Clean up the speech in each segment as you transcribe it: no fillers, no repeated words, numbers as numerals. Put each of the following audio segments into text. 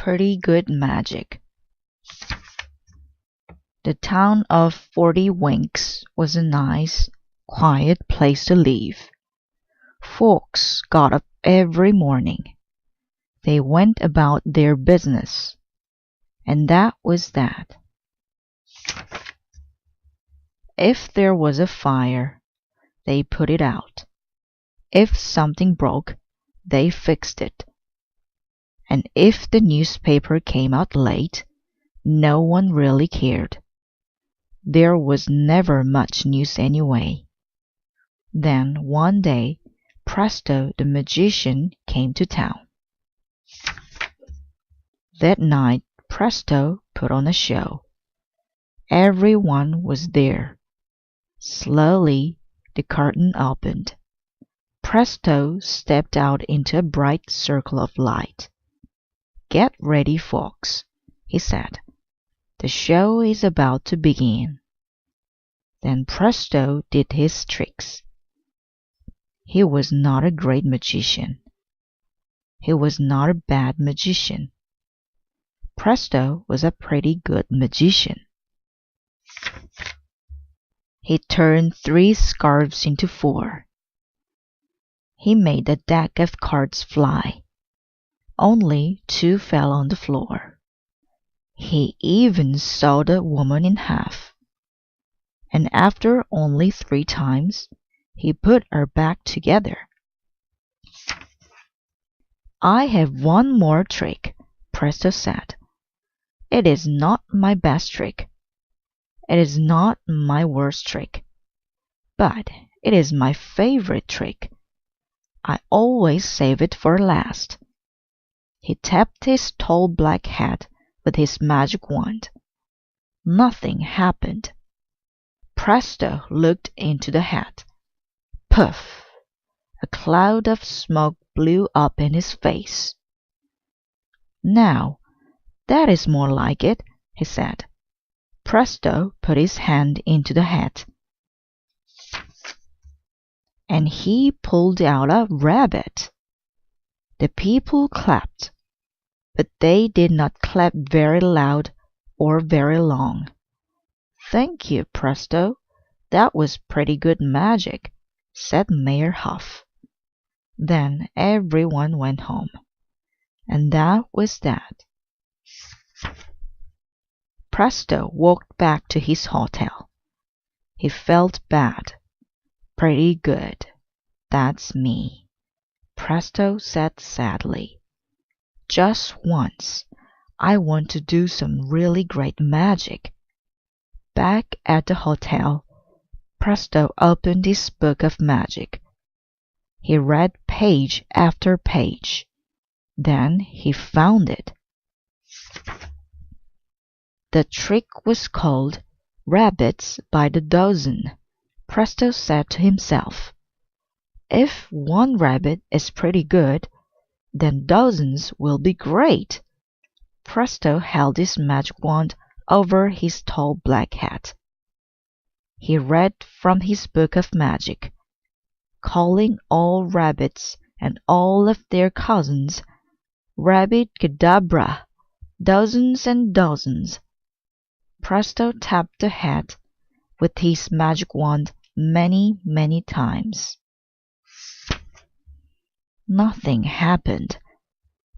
pretty good magic. The town of 40 Winks was a nice, quiet place to live. Folks got up every morning. They went about their business, and that was that. If there was a fire, they put it out. If something broke, they fixed it. And if the newspaper came out late, no one really cared. There was never much news anyway. Then one day, Presto the magician came to town. That night, Presto put on a show. Everyone was there. Slowly, the curtain opened. Presto stepped out into a bright circle of light. "Get ready, folks," he said. "The show is about to begin." Then Presto did his tricks. He was not a great magician. He was not a bad magician. Presto was a pretty good magician. He turned 3 scarves into 4. He made a deck of cards fly. Only 2 fell on the floor. He even sawed a woman in half. And after only 3 times, he put her back together. "I have one more trick," Presto said. "It is not my best trick. It is not my worst trick. But it is my favorite trick. I always save it for last." He tapped his tall black hat with his magic wand. Nothing happened. Presto looked into the hat. Puff! A cloud of smoke blew up in his face. "Now, that is more like it," he said. Presto put his hand into the hat, and he pulled out a rabbit. The people clapped, but they did not clap very loud or very long. "Thank you, Presto. That was pretty good magic," said Mayor Huff. Then everyone went home, and that was that. Presto walked back to his hotel. He felt bad. "Pretty good. That's me," Presto said sadly. "Just once, I want to do some really great magic." Back at the hotel, Presto opened his book of magic. He read page after page. Then he found it. The trick was called Rabbits by the Dozen. Presto said to himself, "If one rabbit is pretty good, then dozens will be great." Presto held his magic wand over his tall black hat. He read from his book of magic, calling all rabbits and all of their cousins, "Rabbit-cadabra, dozens and dozens." Presto tapped the hat with his magic wand many, many times. Nothing happened.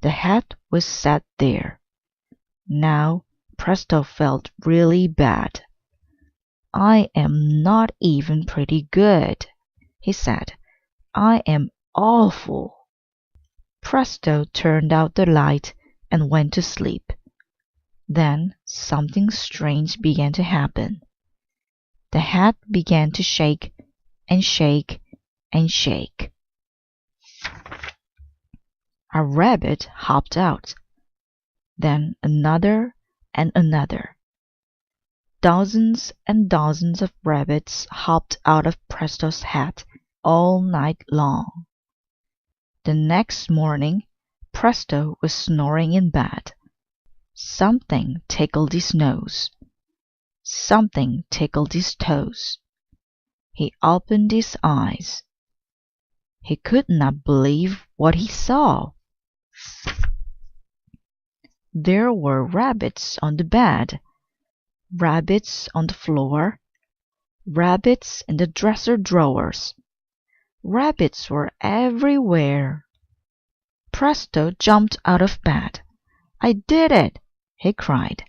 The hat was set there. Now Presto felt really bad. "I am not even pretty good," he said. "I am awful." Presto turned out the light and went to sleep. Then something strange began to happen. The hat began to shake and shake and shake. A rabbit hopped out. Then another and another. Dozens and dozens of rabbits hopped out of Presto's hat all night long. The next morning, Presto was snoring in bed. Something tickled his nose. Something tickled his toes. He opened his eyes. He could not believe what he saw. There were rabbits on the bed, rabbits on the floor, rabbits in the dresser drawers. Rabbits were everywhere. Presto jumped out of bed. "I did it!" he cried.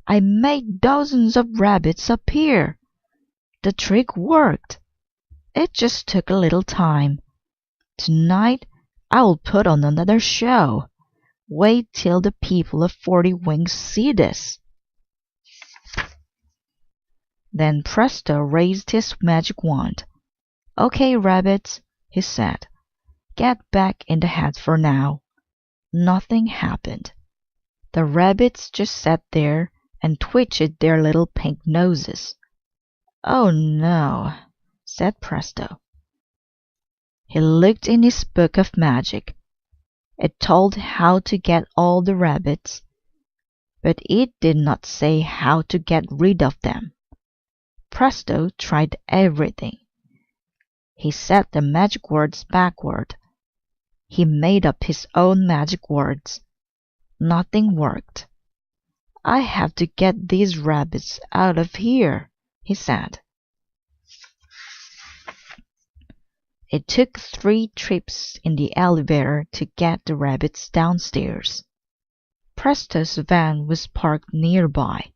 "I made dozens of rabbits appear. The trick worked. It just took a little time. Tonight I will put on another show. Wait till the people of 40 Winks see this." Then Presto raised his magic wand. "Okay, rabbits," he said. "Get back in the hat for now." Nothing happened. The rabbits just sat there and twitched their little pink noses. "Oh no," said Presto. He looked in his book of magic. It told how to get all the rabbits, but it did not say how to get rid of them. Presto tried everything. He said the magic words backward. He made up his own magic words. Nothing worked. "I have to get these rabbits out of here," he said. It took 3 trips in the elevator to get the rabbits downstairs. Presto's van was parked nearby.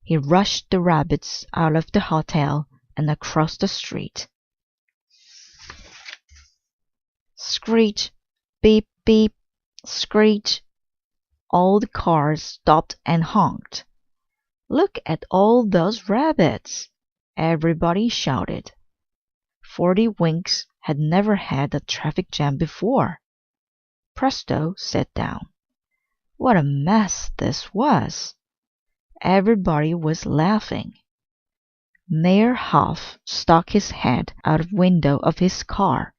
He rushed the rabbits out of the hotel and across the street. Screech, beep, beep, screech. All the cars stopped and honked. "Look at all those rabbits!" everybody shouted. 40 Winks had never had a traffic jam before. Presto sat down. What a mess this was! Everybody was laughing. Mayor Huff stuck his head out of the window of his car.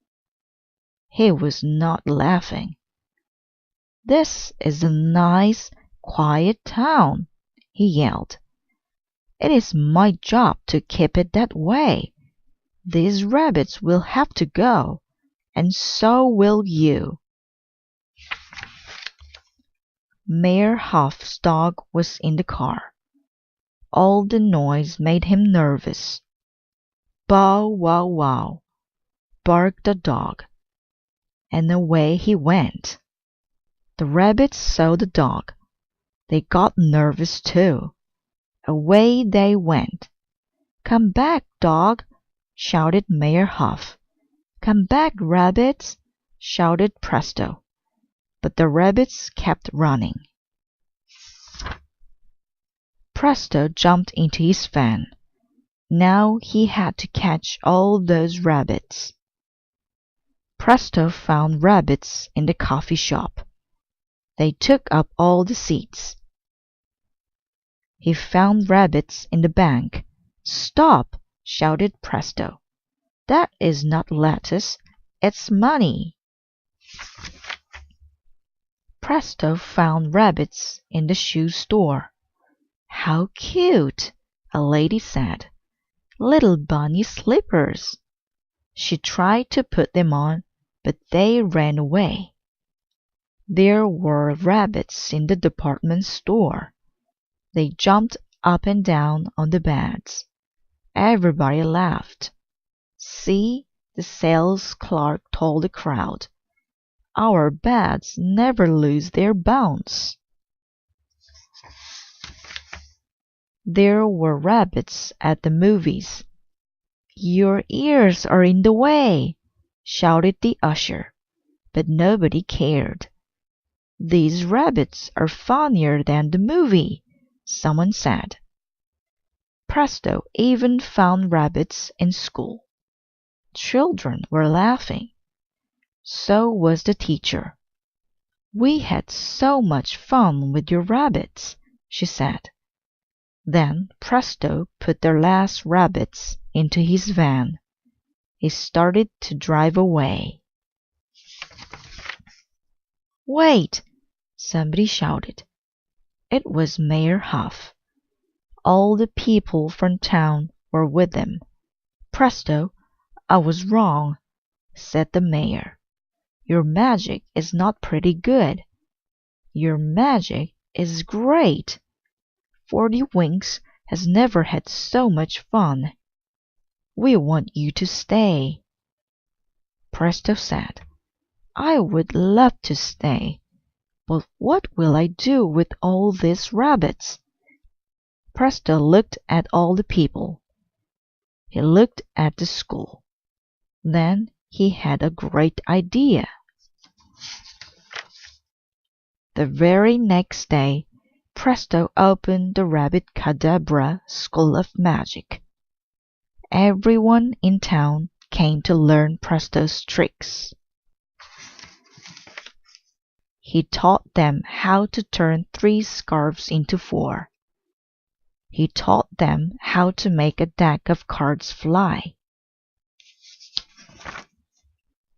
He was not laughing. "This is a nice, quiet town," he yelled. "It is my job to keep it that way. These rabbits will have to go, and so will you." Mayor Huff's dog was in the car. All the noise made him nervous. "Bow, wow, wow," barked the dog, and away he went. The rabbits saw the dog. They got nervous too. Away they went. "Come back, dog!" shouted Mayor Huff. "Come back, rabbits!" shouted Presto. But the rabbits kept running. Presto jumped into his van. Now he had to catch all those rabbits. Presto found rabbits in the coffee shop. They took up all the seats. He found rabbits in the bank. "Stop!" shouted Presto. "That is not lettuce, it's money." Presto found rabbits in the shoe store. "How cute!" a lady said. "Little bunny slippers." She tried to put them on, but they ran away. There were rabbits in the department store. They jumped up and down on the beds. Everybody laughed. "See," the sales clerk told the crowd, "our beds never lose their bounce." There were rabbits at the movies. "Your ears are in the way," shouted the usher, but nobody cared. "These rabbits are funnier than the movie," someone said. Presto even found rabbits in school. Children were laughing. So was the teacher. "We had so much fun with your rabbits," she said. Then Presto put the last rabbits into his van. He started to drive away. "Wait!" somebody shouted. It was Mayor Huff. All the people from town were with him. "Presto, I was wrong," said the mayor. "Your magic is not pretty good. Your magic is great. 40 Winks has never had so much fun. We want you to stay." Presto said, "I would love to stay, but what will I do with all these rabbits?" Presto looked at all the people. He looked at the school. Then he had a great idea. The very next day, Presto opened the Rabbit Cadabra School of Magic. Everyone in town came to learn Presto's tricks. He taught them how to turn 3 scarves into 4. He taught them how to make a deck of cards fly.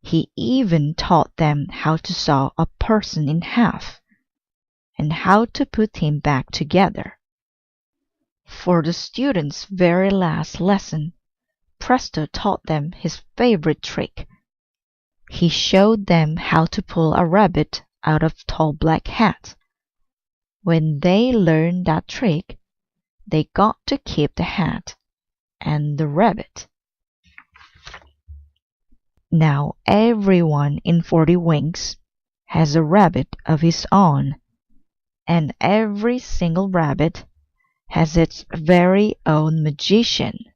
He even taught them how to saw a person in half, and how to put him back together. For the students' very last lesson, Presto taught them his favorite trick. He showed them how to pull a rabbit out of a tall black hat. When they learned that trick, they got to keep the hat and the rabbit. Now everyone in 40 Winks has a rabbit of his own, and every single rabbit has its very own magician.